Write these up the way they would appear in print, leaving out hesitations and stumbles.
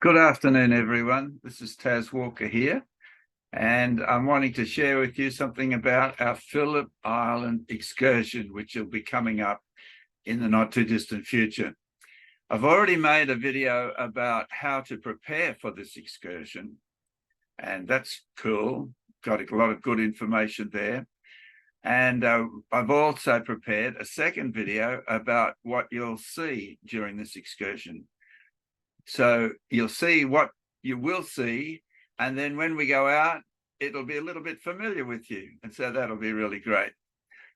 Good afternoon, everyone. This is Taz Walker here, and I'm wanting to share with you something about our Phillip Island excursion, which will be coming up in the not too distant future. I've already made a video about how to prepare for this excursion, and that's cool. Got a lot of good information there. And I've also prepared a second video about what you'll see during this excursion. So you'll see what you will see, and then when we go out, it'll be a little bit familiar with you. And so that'll be really great.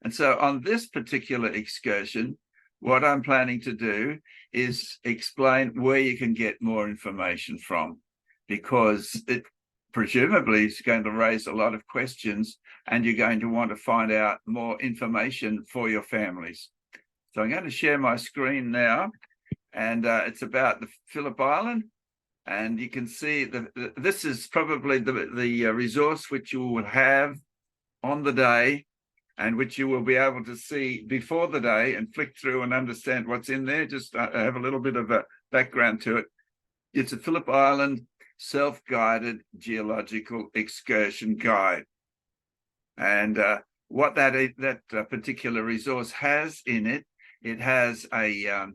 And so on this particular excursion, what I'm planning to do is explain where you can get more information from, because it presumably is going to raise a lot of questions, and you're going to want to find out more information for your families. So I'm going to share my screen now. And it's about the Phillip Island, and you can see this is probably the resource which you will have on the day, and which you will be able to see before the day and flick through and understand what's in there. Just have a little bit of a background to it. It's a Phillip Island self-guided geological excursion guide, and what that particular resource has in it, it has a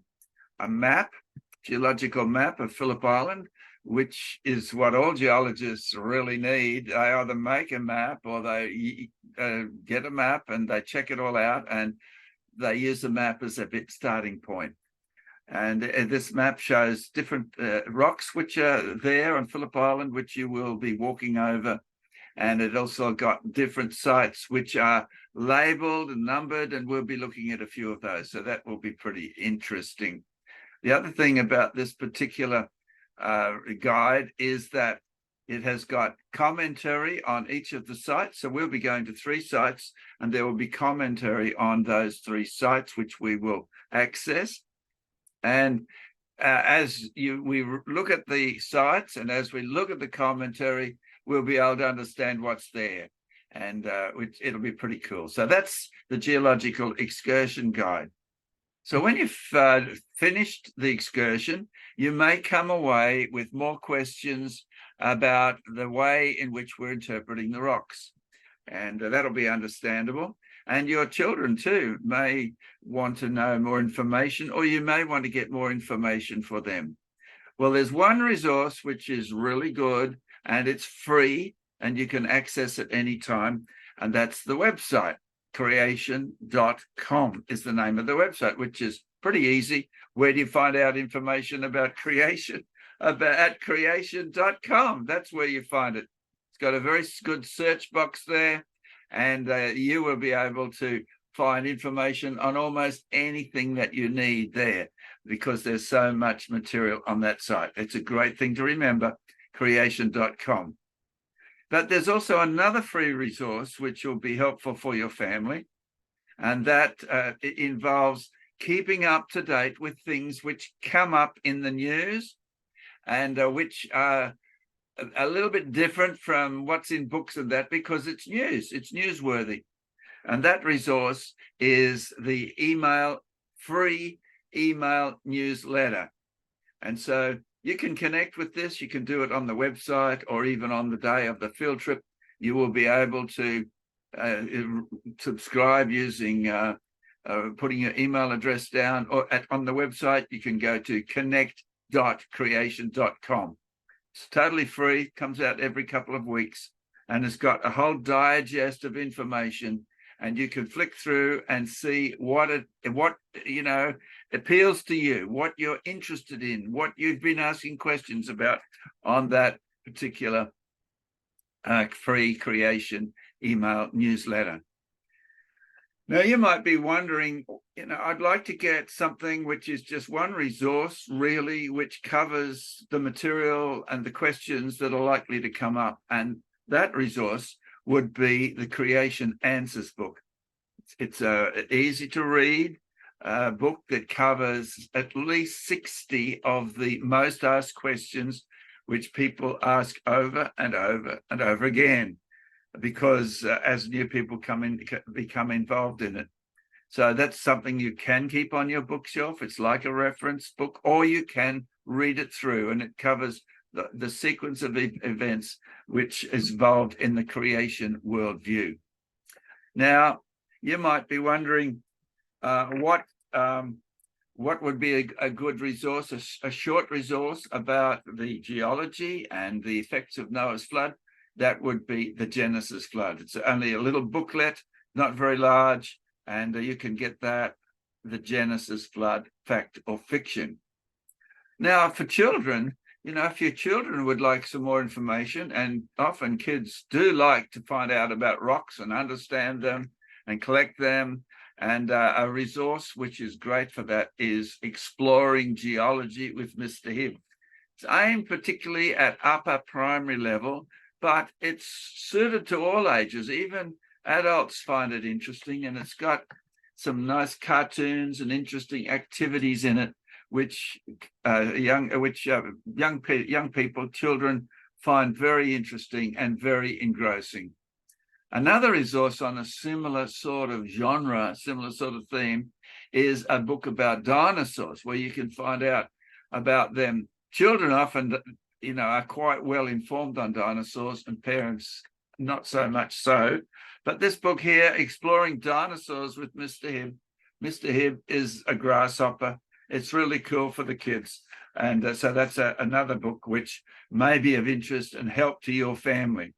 map, geological map of Phillip Island, which is what all geologists really need. They either make a map or they get a map and they check it all out, and they use the map as a starting point. And this map shows different rocks which are there on Phillip Island, which you will be walking over. And it also got different sites which are labeled and numbered, and we'll be looking at a few of those. So that will be pretty interesting. The other thing about this particular guide is that it has got commentary on each of the sites. So we'll be going to 3 sites, and there will be commentary on those 3 sites, which we will access. And as we look at the sites and as we look at the commentary, we'll be able to understand what's there, and it'll be pretty cool. So that's the Geological Excursion Guide. So when you've finished the excursion, you may come away with more questions about the way in which we're interpreting the rocks, and that'll be understandable. And your children too may want to know more information, or you may want to get more information for them. Well, there's one resource which is really good, and it's free, and you can access it anytime, and that's the website. Creation.com is the name of the website, which is pretty easy. Where do you find out information about creation? At creation.com. That's where you find it. It's got a very good search box there, and you will be able to find information on almost anything that you need there, because there's so much material on that site. It's a great thing to remember, creation.com. But there's also another free resource which will be helpful for your family, and that it involves keeping up to date with things which come up in the news, and which are a little bit different from what's in books and that, because it's news, it's newsworthy. And that resource is the free email newsletter. And so you can connect with this. You can do it on the website, or even on the day of the field trip. You will be able to subscribe using putting your email address down, or on the website, you can go to connect.creation.com. It's totally free, comes out every couple of weeks, and it's got a whole digest of information, and you can flick through and see what appeals to you, what you're interested in, what you've been asking questions about on that particular free Creation email newsletter. Now, you might be wondering, I'd like to get something which is just one resource, really, which covers the material and the questions that are likely to come up. And that resource would be the Creation Answers book. It's an easy to read book that covers at least 60 of the most asked questions, which people ask over and over and over again, because as new people become involved in it. So that's something you can keep on your bookshelf. It's like a reference book, or you can read it through, and it covers the sequence of events which is involved in the creation worldview. Now, you might be wondering what would be a good resource, a short resource about the geology and the effects of Noah's flood. That would be the Genesis flood. It's only a little booklet, not very large, and you can get that, the Genesis flood, fact or fiction. Now, for children, if your children would like some more information, and often kids do like to find out about rocks and understand them and collect them, and a resource which is great for that is Exploring Geology with Mr. Hibb. It's aimed particularly at upper primary level, but it's suited to all ages. Even adults find it interesting, and it's got some nice cartoons and interesting activities in it, which young people, children, find very interesting and very engrossing. Another resource on a similar sort of genre, similar sort of theme, is a book about dinosaurs, where you can find out about them. Children often, are quite well informed on dinosaurs, and parents not so much so. But this book here, Exploring Dinosaurs with Mr. Hibb. Mr. Hibb is a grasshopper. It's really cool for the kids. And so that's another book which may be of interest and help to your family.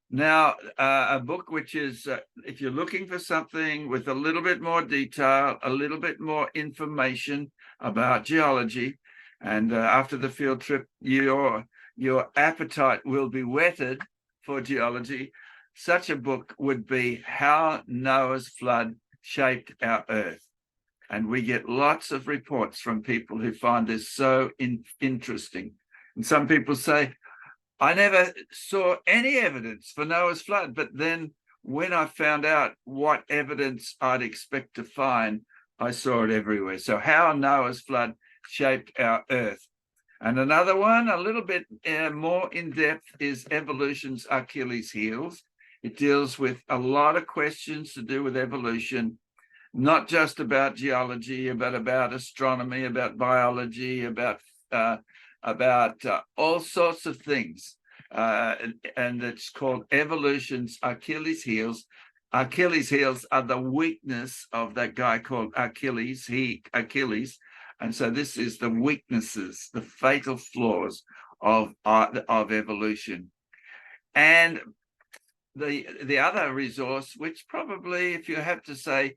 Now, a book which is, if you're looking for something with a little bit more detail, a little bit more information about geology, and after the field trip, your appetite will be whetted for geology, such a book would be How Noah's Flood Shaped Our Earth. And we get lots of reports from people who find this so interesting. And some people say, I never saw any evidence for Noah's flood, but then when I found out what evidence I'd expect to find, I saw it everywhere. So How Noah's Flood Shaped Our Earth. And another one, a little bit more in depth, is Evolution's Achilles Heels. It deals with a lot of questions to do with evolution, not just about geology, but about astronomy, about biology, about all sorts of things. And it's called Evolution's Achilles Heels. Achilles heels are the weakness of that guy called Achilles, Achilles. And so this is the weaknesses, the fatal flaws of evolution. And the other resource, which probably, if you have to say,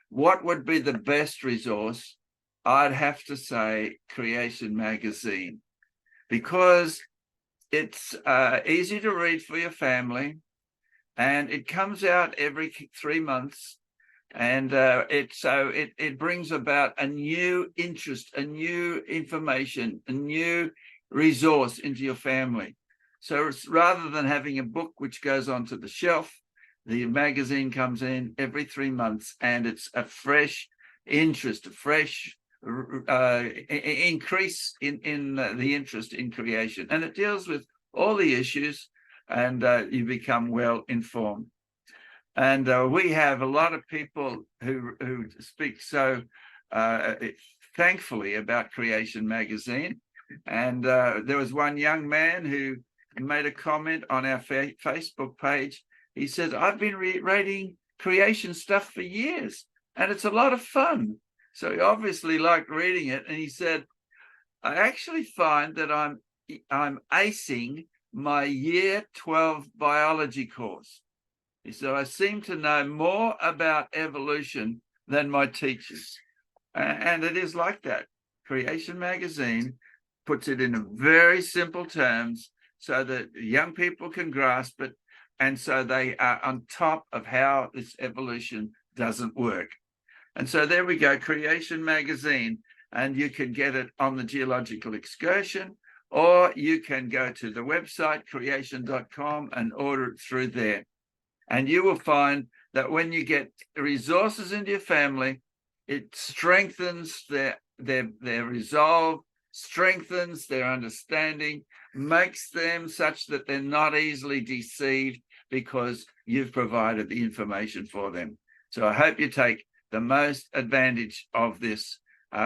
what would be the best resource, I'd have to say Creation Magazine, because it's easy to read for your family, and it comes out every 3 months, and it brings about a new interest, a new information, a new resource into your family. So it's, rather than having a book which goes onto the shelf, the magazine comes in every 3 months, and it's a fresh interest, a fresh increase in the interest in creation. And it deals with all the issues, and you become well informed. And we have a lot of people who speak so thankfully about Creation Magazine. And there was one young man who made a comment on our Facebook page. He said, I've been reading creation stuff for years, and it's a lot of fun. So he obviously liked reading it. And he said, I actually find that I'm acing my year 12 biology course. He said, I seem to know more about evolution than my teachers. And it is like that. Creation Magazine puts it in very simple terms so that young people can grasp it, and so they are on top of how this evolution doesn't work. And so there we go, Creation Magazine, and you can get it on the Geological Excursion, or you can go to the website, creation.com, and order it through there. And you will find that when you get resources into your family, it strengthens their resolve, strengthens their understanding, makes them such that they're not easily deceived because you've provided the information for them. So I hope you take the most advantage of this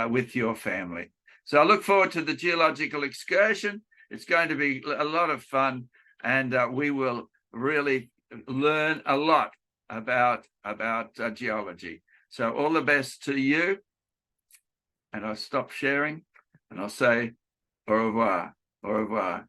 with your family. So I look forward to the Geological Excursion, It's going to be a lot of fun, and we will really learn a lot about geology. So all the best to you, and I'll stop sharing and I'll say au revoir, au revoir.